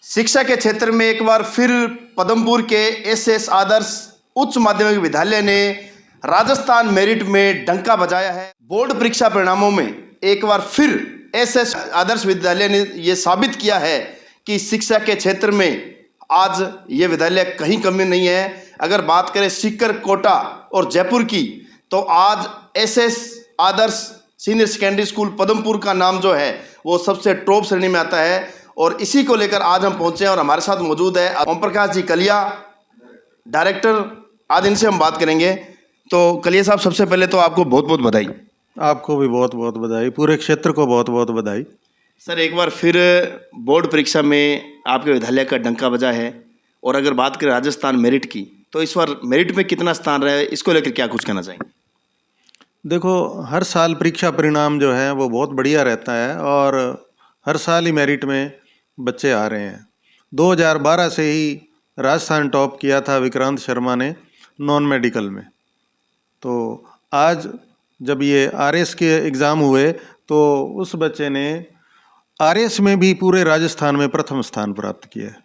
शिक्षा के क्षेत्र में एक बार फिर पदमपुर के एसएस आदर्श उच्च माध्यमिक विद्यालय ने राजस्थान मेरिट में डंका बजाया है। बोर्ड परीक्षा परिणामों में एक बार फिर एसएस आदर्श विद्यालय ने यह साबित किया है कि शिक्षा के क्षेत्र में आज ये विद्यालय कहीं कमी नहीं है। अगर बात करें सीकर, कोटा और जयपुर की, तो आज एसएस आदर्श सीनियर सेकेंडरी स्कूल पदमपुर का नाम जो है वो सबसे टॉप श्रेणी में आता है। और इसी को लेकर आज हम पहुंचे हैं और हमारे साथ मौजूद है ओम प्रकाश जी कलिया, डायरेक्टर। आज इनसे हम बात करेंगे। तो कलिया साहब, सबसे पहले तो आपको बहुत बहुत बधाई। आपको भी बहुत बहुत बधाई, पूरे क्षेत्र को बहुत बहुत बधाई। सर, एक बार फिर बोर्ड परीक्षा में आपके विद्यालय का डंका बजा है। और अगर बात करें राजस्थान मेरिट की, तो इस बार मेरिट में कितना स्थान रहा है, इसको लेकर क्या कुछ कहना चाहेंगे? देखो, हर साल परीक्षा परिणाम जो है वो बहुत बढ़िया रहता है और हर साल ही मेरिट में बच्चे आ रहे हैं। 2012 से ही राजस्थान टॉप किया था विक्रांत शर्मा ने नॉन मेडिकल में। तो आज जब ये आरएस के एग्ज़ाम हुए तो उस बच्चे ने आरएस में भी पूरे राजस्थान में प्रथम स्थान प्राप्त किया है,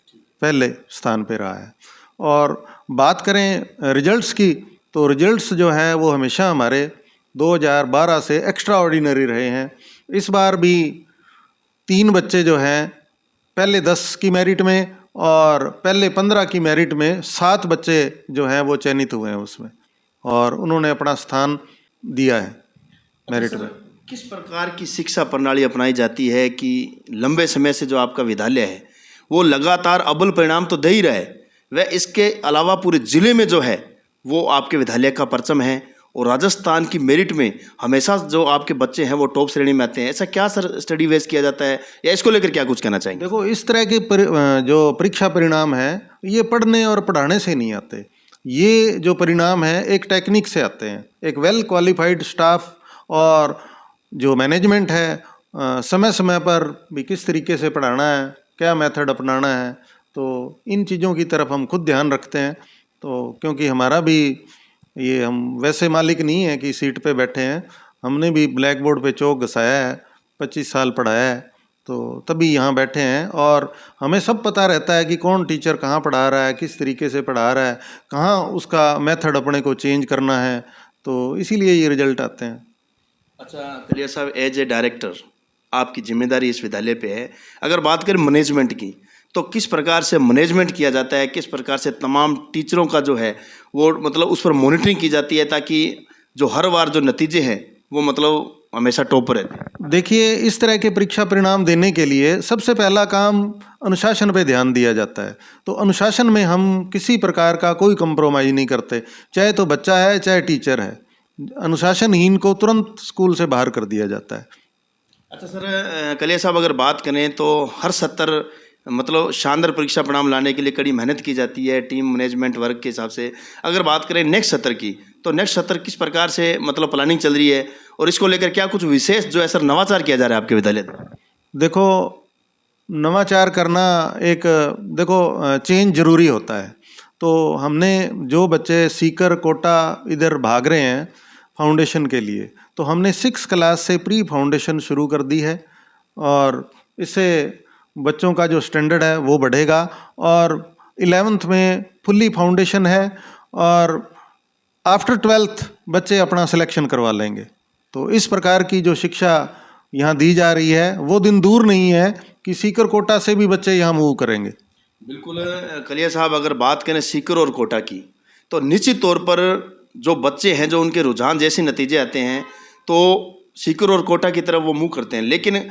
पहले स्थान पे रहा है। और बात करें रिजल्ट्स की, तो रिजल्ट्स जो है वो हमेशा हमारे 2012 से एक्स्ट्रा ऑर्डिनरी रहे हैं। इस बार भी 3 बच्चे जो हैं पहले 10 की मेरिट में और पहले 15 की मेरिट में 7 बच्चे जो हैं वो चयनित हुए हैं उसमें, और उन्होंने अपना स्थान दिया है मेरिट में। किस प्रकार की शिक्षा प्रणाली अपनाई जाती है कि लंबे समय से जो आपका विद्यालय है वो लगातार अव्वल परिणाम तो दे ही रहा है, वह इसके अलावा पूरे जिले में जो है वो आपके विद्यालय का परचम है, और राजस्थान की मेरिट में हमेशा जो आपके बच्चे हैं वो टॉप श्रेणी में आते हैं? ऐसा क्या सर स्टडी बेस किया जाता है, या इसको लेकर क्या कुछ कहना चाहेंगे? देखो, इस तरह के जो परीक्षा परिणाम है ये पढ़ने और पढ़ाने से नहीं आते। ये जो परिणाम है एक टेक्निक से आते हैं। एक वेल क्वालिफाइड स्टाफ और जो मैनेजमेंट है समय समय पर भी किस तरीके से पढ़ाना है, क्या मेथड अपनाना है, तो इन चीज़ों की तरफ हम खुद ध्यान रखते हैं। तो क्योंकि हमारा भी ये, हम वैसे मालिक नहीं है कि सीट पे बैठे हैं, हमने भी ब्लैक बोर्ड पे चौक घसाया है, 25 साल पढ़ाया है, तो तभी यहाँ बैठे हैं। और हमें सब पता रहता है कि कौन टीचर कहाँ पढ़ा रहा है, किस तरीके से पढ़ा रहा है, कहाँ उसका मेथड अपने को चेंज करना है, तो इसीलिए ये रिजल्ट आते हैं। अच्छा कलिया साहब, एज ए डायरेक्टर आपकी जिम्मेदारी इस विद्यालय पे है। अगर बात करें मैनेजमेंट की, तो किस प्रकार से मैनेजमेंट किया जाता है, किस प्रकार से तमाम टीचरों का जो है वो मतलब उस पर मॉनिटरिंग की जाती है, ताकि जो हर बार जो नतीजे हैं वो मतलब हमेशा टॉप रहते हैं? देखिए, इस तरह के परीक्षा परिणाम देने के लिए सबसे पहला काम अनुशासन पे ध्यान दिया जाता है। तो अनुशासन में हम किसी प्रकार का कोई कंप्रोमाइज़ नहीं करते, चाहे तो बच्चा है चाहे टीचर है। अनुशासनहीन को तुरंत स्कूल से बाहर कर दिया जाता है। अच्छा सर, कलिया साहब, अगर बात करें तो हर सत्र मतलब शानदार परीक्षा परिणाम लाने के लिए कड़ी मेहनत की जाती है टीम मैनेजमेंट वर्क के हिसाब से। अगर बात करें नेक्स्ट सत्र की, तो नेक्स्ट सत्र किस प्रकार से मतलब प्लानिंग चल रही है, और इसको लेकर क्या कुछ विशेष जो है सर नवाचार किया जा रहा है आपके विद्यालय में? देखो, नवाचार करना एक चेंज ज़रूरी होता है। तो हमने जो बच्चे सीकर, कोटा इधर भाग रहे हैं फाउंडेशन के लिए, तो हमने 6 क्लास से प्री फाउंडेशन शुरू कर दी है, और इससे बच्चों का जो स्टैंडर्ड है वो बढ़ेगा। और 11th में फुल्ली फाउंडेशन है, और आफ्टर 12th बच्चे अपना सिलेक्शन करवा लेंगे। तो इस प्रकार की जो शिक्षा यहाँ दी जा रही है वो दिन दूर नहीं है कि सीकर, कोटा से भी बच्चे यहाँ मूव करेंगे। बिल्कुल कलिया साहब, अगर बात करें सीकर और कोटा की, तो निश्चित तौर पर जो बच्चे हैं जो उनके रुझान जैसे नतीजे आते हैं तो सीकर और कोटा की तरफ वो मुँह करते हैं। लेकिन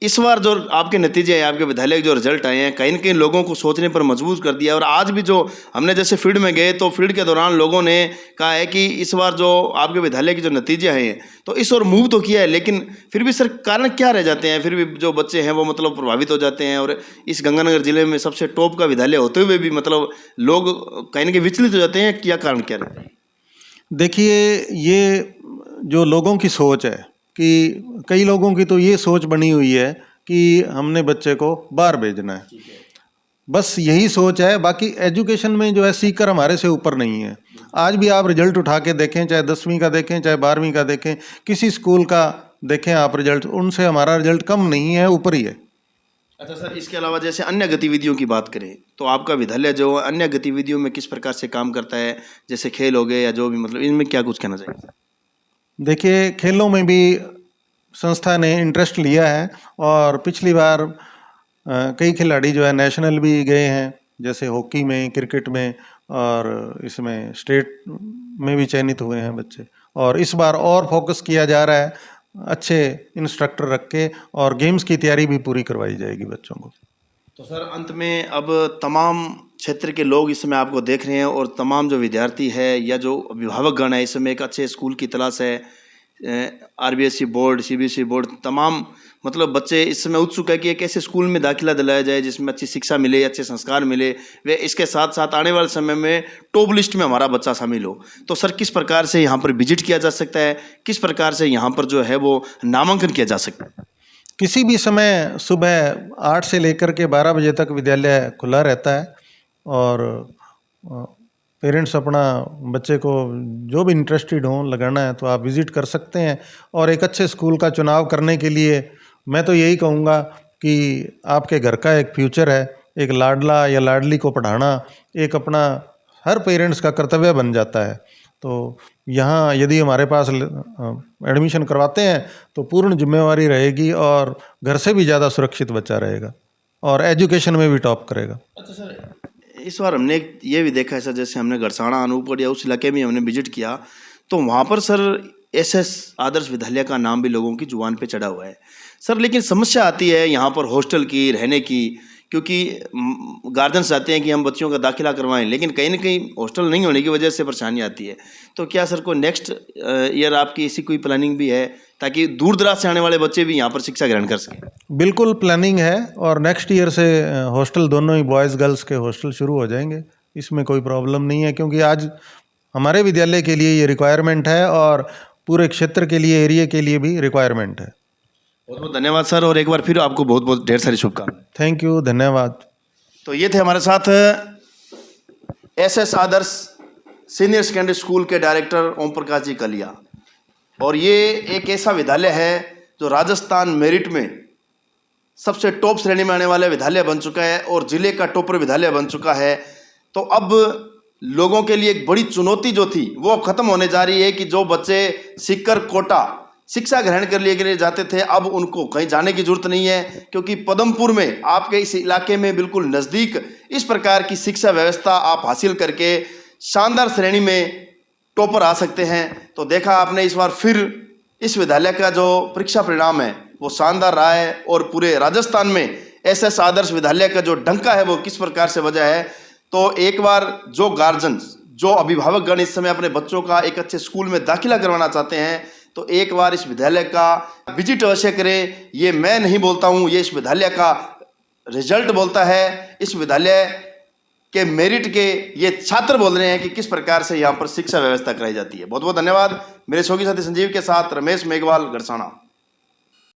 इस बार जो आपके नतीजे हैं, आपके विद्यालय के जो रिजल्ट आए हैं, कहीं न कहीं लोगों को सोचने पर मजबूर कर दिया। और आज भी जो हमने जैसे फील्ड में गए तो फील्ड के दौरान लोगों ने कहा है कि इस बार जो आपके विद्यालय के जो नतीजे आए हैं तो इस ओर मूव तो किया है, लेकिन फिर भी सर कारण क्या रह जाते हैं? फिर भी जो बच्चे हैं वो मतलब प्रभावित हो जाते हैं, और इस गंगानगर जिले में सबसे टॉप का विद्यालय होते हुए भी मतलब लोग कहीं न कहीं विचलित हो जाते हैं। क्या कारण क्या रहता है? देखिए, ये जो लोगों की सोच है कि कई लोगों की तो ये सोच बनी हुई है कि हमने बच्चे को बाहर भेजना है, बस यही सोच है। बाकी एजुकेशन में जो है सीकर हमारे से ऊपर नहीं है। आज भी आप रिजल्ट उठा के देखें, चाहे 10वीं का देखें चाहे 12वीं का देखें, किसी स्कूल का देखें आप रिजल्ट, उनसे हमारा रिजल्ट कम नहीं है, ऊपर ही है। अच्छा सर, इसके अलावा जैसे अन्य गतिविधियों की बात करें तो आपका विद्यालय जो अन्य गतिविधियों में किस प्रकार से काम करता है, जैसे खेल हो गए या जो भी, मतलब इनमें क्या कुछ कहना चाहिए? देखिए, खेलों में भी संस्था ने इंटरेस्ट लिया है और पिछली बार कई खिलाड़ी जो है नेशनल भी गए हैं, जैसे हॉकी में, क्रिकेट में, और इसमें स्टेट में भी चयनित हुए हैं बच्चे। और इस बार और फोकस किया जा रहा है, अच्छे इंस्ट्रक्टर रख के, और गेम्स की तैयारी भी पूरी करवाई जाएगी बच्चों को। तो सर अंत में अब तमाम क्षेत्र के लोग इस समय आपको देख रहे हैं और तमाम जो विद्यार्थी है या जो अभिभावकगण है इस समय एक अच्छे स्कूल की तलाश है। आरबीएसई बोर्ड, सीबीएसई बोर्ड, तमाम मतलब बच्चे इस समय उत्सुक है कि एक ऐसे स्कूल में दाखिला दिलाया जाए जिसमें अच्छी शिक्षा मिले, अच्छे संस्कार मिले, वे इसके साथ साथ आने वाले समय में टॉप लिस्ट में हमारा बच्चा शामिल हो। तो सर किस प्रकार से यहाँ पर विजिट किया जा सकता है, किस प्रकार से यहाँ पर जो है वो नामांकन किया जा सकता है? किसी भी समय सुबह 8 से लेकर के 12 बजे तक विद्यालय खुला रहता है, और पेरेंट्स अपना बच्चे को जो भी इंटरेस्टेड हों लगाना है तो आप विज़िट कर सकते हैं। और एक अच्छे स्कूल का चुनाव करने के लिए मैं तो यही कहूँगा कि आपके घर का एक फ्यूचर है, एक लाडला या लाडली को पढ़ाना एक अपना हर पेरेंट्स का कर्तव्य बन जाता है। तो यहाँ यदि हमारे पास एडमिशन करवाते हैं तो पूर्ण जिम्मेवारी रहेगी, और घर से भी ज़्यादा सुरक्षित बच्चा रहेगा और एजुकेशन में भी टॉप करेगा। अच्छा सर, इस बार हमने ये भी देखा है सर, जैसे हमने गरसाना, अनूपगढ़ या उस इलाके में हमने विजिट किया तो वहाँ पर सर एसएस आदर्श विद्यालय का नाम भी लोगों की जुबान पे चढ़ा हुआ है सर। लेकिन समस्या आती है यहाँ पर हॉस्टल की, रहने की, क्योंकि गार्जियंस चाहते हैं कि हम बच्चों का दाखिला करवाएं, लेकिन कहीं ना कहीं हॉस्टल नहीं होने की वजह से परेशानी आती है। तो क्या सर को नेक्स्ट ईयर आपकी ऐसी कोई प्लानिंग भी है ताकि दूर दराज से आने वाले बच्चे भी यहाँ पर शिक्षा ग्रहण कर सकें? बिल्कुल प्लानिंग है, और नेक्स्ट ईयर से हॉस्टल दोनों ही बॉयज़ गर्ल्स के हॉस्टल शुरू हो जाएंगे। इसमें कोई प्रॉब्लम नहीं है, क्योंकि आज हमारे विद्यालय के लिए ये रिक्वायरमेंट है और पूरे क्षेत्र के लिए, एरिया के लिए भी रिक्वायरमेंट है। बहुत बहुत धन्यवाद सर, और एक बार फिर आपको बहुत बहुत ढेर सारी शुभकामनाएं। थैंक यू, धन्यवाद। तो ये थे हमारे साथ एसएस आदर्श सीनियर सेकेंडरी स्कूल के डायरेक्टर ओम प्रकाश जी कलिया। और ये एक ऐसा विद्यालय है जो राजस्थान मेरिट में सबसे टॉप श्रेणी में आने वाला विद्यालय बन चुका है और जिले का टॉपर विद्यालय बन चुका है। तो अब लोगों के लिए एक बड़ी चुनौती जो थी वो अब खत्म होने जा रही है कि जो बच्चे सीकर कोटा शिक्षा ग्रहण कर लिए जाते थे, अब उनको कहीं जाने की जरूरत नहीं है, क्योंकि पदमपुर में आपके इस इलाके में बिल्कुल नज़दीक इस प्रकार की शिक्षा व्यवस्था आप हासिल करके शानदार श्रेणी में टॉपर आ सकते हैं। तो देखा आपने इस बार फिर इस विद्यालय का जो परीक्षा परिणाम है वो शानदार रहा है, और पूरे राजस्थान में एसएस आदर्श विद्यालय का जो डंका है वो किस प्रकार से बजा है। तो एक बार जो गार्जियंस, जो अभिभावकगण इस समय अपने बच्चों का एक अच्छे स्कूल में दाखिला करवाना चाहते हैं तो एक बार इस विद्यालय का विजिट अवश्य करें। ये मैं नहीं बोलता हूँ, ये इस विद्यालय का रिजल्ट बोलता है, इस विद्यालय के मेरिट के ये छात्र बोल रहे हैं कि किस प्रकार से यहाँ पर शिक्षा व्यवस्था कराई जाती है। बहुत बहुत धन्यवाद। मेरे सहयोगी साथी संजीव के साथ रमेश मेघवाल, गरसाना।